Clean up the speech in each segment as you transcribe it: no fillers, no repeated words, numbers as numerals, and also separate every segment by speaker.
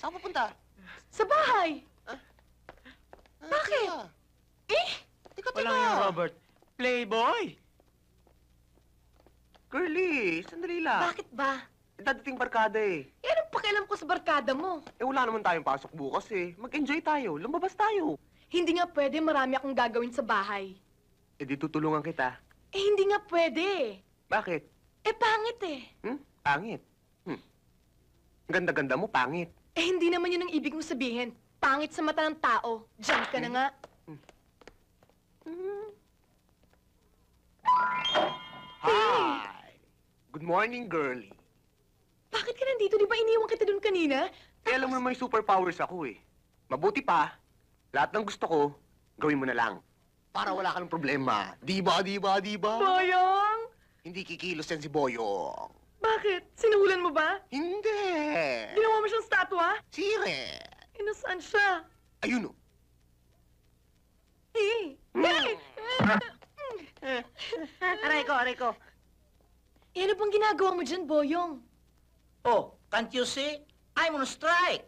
Speaker 1: Saan pupunta?
Speaker 2: Sa bahay.
Speaker 1: Ah,
Speaker 2: Bakit?
Speaker 1: teka.
Speaker 2: Eh,
Speaker 1: Teka,
Speaker 3: Walang yan, Robert. Playboy!
Speaker 1: Curly, sandali lang.
Speaker 2: bakit ba?
Speaker 1: Dadating barkada eh.
Speaker 2: Eh, anong pakialam ko sa barkada mo?
Speaker 1: Eh, wala naman tayong pasok bukas eh. Mag-enjoy tayo. Lumabas tayo.
Speaker 2: Hindi nga pwede, marami akong gagawin sa bahay.
Speaker 1: Eh, di tutulungan kita.
Speaker 2: Eh, hindi nga pwede.
Speaker 1: Bakit?
Speaker 2: Eh, pangit eh.
Speaker 1: Pangit. Ganda-ganda mo, pangit.
Speaker 2: Eh, hindi naman yun ang ibig mong sabihin. Pangit sa mata ng tao. Diyan ka na nga.
Speaker 1: Hi! Good morning, girlie.
Speaker 2: Bakit ka nandito? Di ba iniwan kita doon kanina?
Speaker 1: Eh, alam mo naman may superpowers ako eh. Mabuti pa, lahat ng gusto ko, gawin mo na lang. Para wala ka ng problema. Di ba, di ba, di ba?
Speaker 2: Boyong!
Speaker 1: Hindi kikilos yan si Boyong.
Speaker 2: Bakit? Sinuhulan mo ba?
Speaker 1: Hindi.
Speaker 2: Ginawa mo siyang statwa?
Speaker 1: Sire.
Speaker 2: Eh, nasaan siya?
Speaker 1: Ayun o.
Speaker 2: Eh!
Speaker 3: Aray ko.
Speaker 2: Eh, ano bang ginagawa mo dyan, Boyong?
Speaker 4: Oh, can't you see? I'm on strike.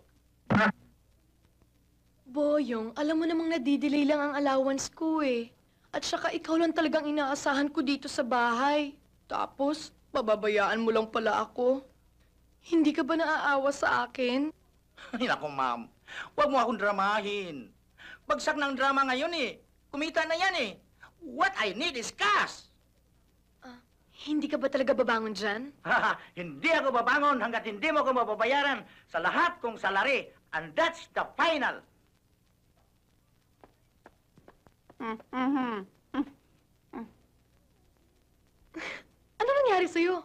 Speaker 2: Boyong, alam mo namang nadidelay lang ang allowance ko eh. At saka ikaw lang talagang inaasahan ko dito sa bahay. Tapos, pababayaan mo lang pala ako. Hindi ka ba naaawa sa akin?
Speaker 4: Ay, naku, ma'am. Huwag mo akong dramahin. Bagsak ng drama ngayon eh. Kumita na yan eh. What I need is cash.
Speaker 2: Hindi ka ba talaga babangon dyan?
Speaker 4: Hindi ako babangon hanggat hindi mo ako mababayaran sa lahat kong salary. And that's the final.
Speaker 2: Ano nangyari sa'yo?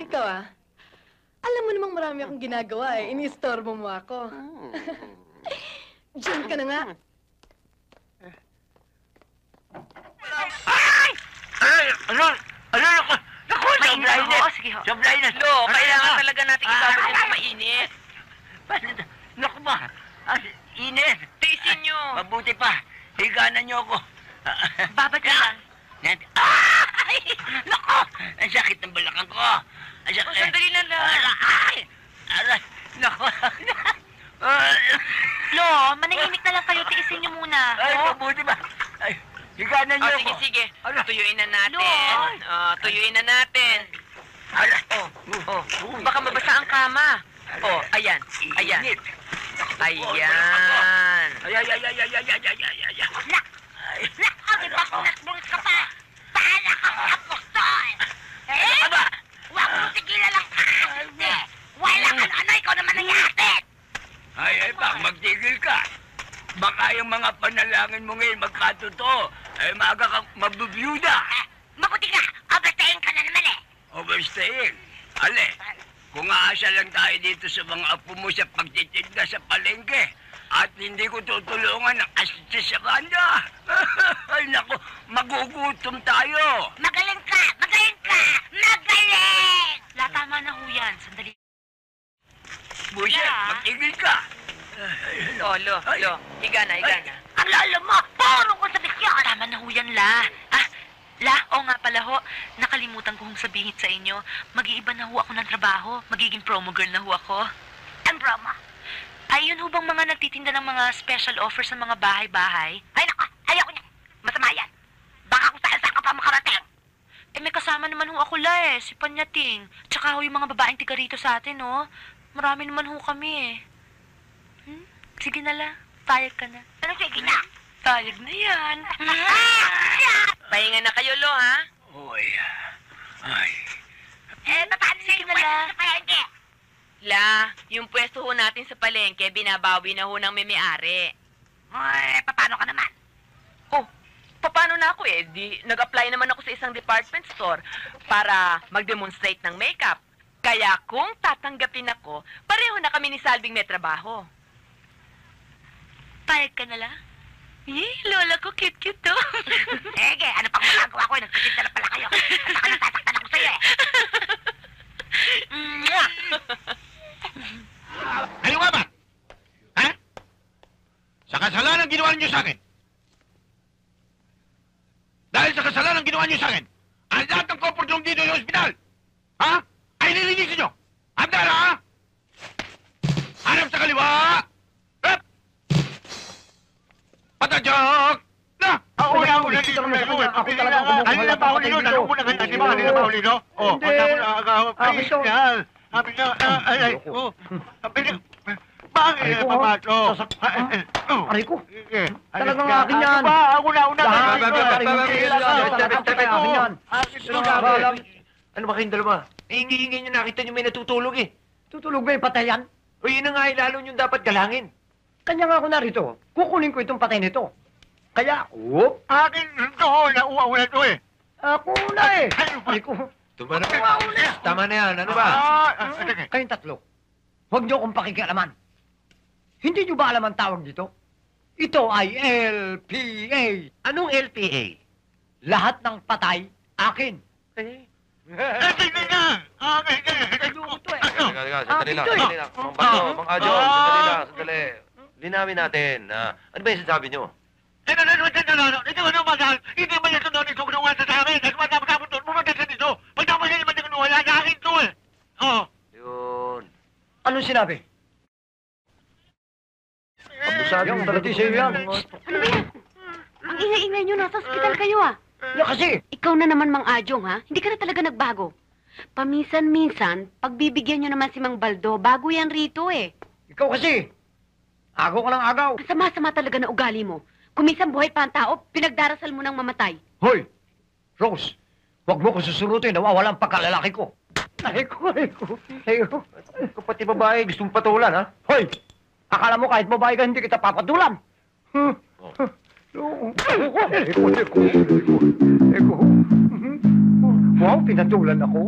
Speaker 2: Ikaw alam mo namang marami akong ginagawa eh. Ini-istorbo mo ako. Diyan ka na nga.
Speaker 5: Naku, sablay na. Sablay na. Lo, kailangan talaga natin ibabalik ng mainit. Naku ba? Init. Tiisin nyo. Mabuti pa. Higanan nyo ako. Babad ka lang. Ay! Naku! Ang sakit ng balakang ko. Ang sakit. Sandali na lang. Ay! Aray! Naku!
Speaker 6: Lo, manahimik na lang kayo. Tiisin niyo muna.
Speaker 5: Ay, mabuti ba? Ay, higanan nyo ako.
Speaker 7: Sige. Tuyuin na natin.
Speaker 6: Lo!
Speaker 7: Tuyuin na natin.
Speaker 5: Aray!
Speaker 7: Baka mabasa ang kama. Ayan. Ayan.
Speaker 5: Init.
Speaker 7: Ayan.
Speaker 6: Nakakibak-nakbungit ka pa! Pahala ka sa apostol! Eh!
Speaker 5: Aba!
Speaker 6: Huwag mo tigilan lang kasi! Wala ka na ano, ikaw naman ang yahatid!
Speaker 5: Ay, bak, magtigil ka. Baka yung mga panalangin mo ngayon magkatotoo. Ay, maaga kang mabubiyuda.
Speaker 6: Mabuti ka! Overstaying ka na naman eh!
Speaker 5: Overstaying. Ale, kung aasa lang tayo dito sa mga apo mo sa pagtitinda sa palengke, at hindi ko tutulungan ang asistis sa banda. Ay, naku, magugutom tayo.
Speaker 6: Magaling ka! Magaling ka! Magaling! La, tama na ho yan. Sandali.
Speaker 5: Buset,
Speaker 6: La.
Speaker 5: magtigil ka.
Speaker 7: Lo. Higa na.
Speaker 6: Ang lalo mo! Puro ko sa bisyon! Tama na ho yan, La. La, nga pala ho. Nakalimutan ko hong sabihin sa inyo. Mag-iiba na ho ako ng trabaho. Magiging promo girl na ho ako. Ang promo? Ay, yun ho bang mga nagtitinda ng mga special offers sa mga bahay-bahay? Ay, naku! Ayoko niya! Masama yan! Baka kung saan ka pa makarating! Eh, may kasama naman ho ako, La, eh. Si Panyating. Tsaka ho yung mga babaeng tiga rito sa atin, oh. Marami naman ho kami, eh. Sige na, La. Payag ka na. Ano sige na? Payag na yan.
Speaker 7: Pahinga na kayo, Lo, ha?
Speaker 5: Oy, ay.
Speaker 6: Paano sige na, La?
Speaker 7: La, yung pwesto ho natin sa palengke, binabawi na ho ng may-ari.
Speaker 6: Paano ka naman?
Speaker 7: Paano na ako eh? Nag-apply naman ako sa isang department store para mag-demonstrate ng makeup. Kaya kung tatanggapin ako, pareho na kami ni Salving may trabaho.
Speaker 6: Payag ka na, La? Lola ko, cute-cute to. Ege, ano pang magagawa ko? Nagsisinta na pala kayo. At saka nasasaktan ako sa'yo eh.
Speaker 8: Ano nga ba? Ha? Sa kasalanan ginawa ninyo sa akin. Dahil sa kasalanan ginawa ginawa niyo sa akin? Ang lahat ng comfort room dito sa ospital! Ha? Ay nilinisin niyo! Handa na, ha? Hanap sa kaliwa! Up! Patajok! Na! Ako na ako na dito.
Speaker 1: Ako talaga kumukuha
Speaker 8: Kanina
Speaker 1: ng
Speaker 8: pa ako
Speaker 1: patay
Speaker 8: nito.
Speaker 1: dito.
Speaker 8: Tanong mo na kayo. Di ba kanina pa ako nito? Oh,
Speaker 1: Hindi.
Speaker 8: Please,
Speaker 1: Ito.
Speaker 8: yan. Sabi niya, ay, oh. Sabi niya, bakit
Speaker 1: Aray ko,
Speaker 8: papasok?
Speaker 1: Aray ko.
Speaker 8: Sige.
Speaker 1: Talagang
Speaker 8: Alis ka.
Speaker 1: akin yan.
Speaker 8: Ako ba? Ako na una.
Speaker 1: Lahat.
Speaker 8: Akin to.
Speaker 1: Akin yan.
Speaker 8: Akin to.
Speaker 1: Sabi.
Speaker 9: Ano ba kayong dalawa? Hingi-hingi nyo, nakita nyo may natutulog eh.
Speaker 1: Tutulog ba yung patay yan?
Speaker 9: O yun na nga, lalo nyo dapat galangin.
Speaker 1: Kanya nga ako narito. Kukunin ko itong patay nito. Kaya, whoop,
Speaker 8: Akin to. Nauwa ko na to eh.
Speaker 1: ako na eh.
Speaker 8: Ano ba?
Speaker 1: Aray ko.
Speaker 9: Tama na yan, ano ba?
Speaker 8: Sige.
Speaker 1: Kayong tatlo, huwag niyo akong pakikialaman. Hindi niyo ba alam ang tawag dito? Ito ay LPA.
Speaker 9: Anong LPA?
Speaker 1: Lahat ng patay, akin.
Speaker 8: Sige na. Akin.
Speaker 9: Sandali lang. Mang Bato, Mang Adjo, sandali. Linawin natin. Ano ba yung sasabi nyo?
Speaker 8: Hindi man yung sunod ito kinuha sa amin. Kasi matapos doon, pumunta sa dito. Pagtapos hindi man yung kinuha, yan akin to eh. Oo.
Speaker 9: Yun.
Speaker 1: Anong sinabi?
Speaker 9: Abusado
Speaker 1: Yung
Speaker 9: talaga
Speaker 1: talaga sa'yo yan.
Speaker 10: Ano ba yan? Ang ingay-ingay nyo, nasa ospital kayo ah.
Speaker 1: Ya kasi,
Speaker 10: Ikaw na naman, Mang Adyong, ha? Hindi ka na talaga nagbago. Paminsan-minsan, pagbibigyan nyo naman si Mang Baldo, bago yan rito eh.
Speaker 1: ikaw kasi. Agaw ka ng agaw.
Speaker 10: Ang sama-sama talaga na ugali mo. Kuminsan buhay pa ang tao, pinagdarasal mo ng mamatay.
Speaker 1: Hoy, Rose, huwag mo ko susurutin, nawawala ang pagkalalaki ko. Ay ko.
Speaker 9: Kapati babae, gusto mong patulan, ha?
Speaker 1: Hoy, akala mo kahit babae ka, hindi kita papatulan. Wow, pinatulan ako.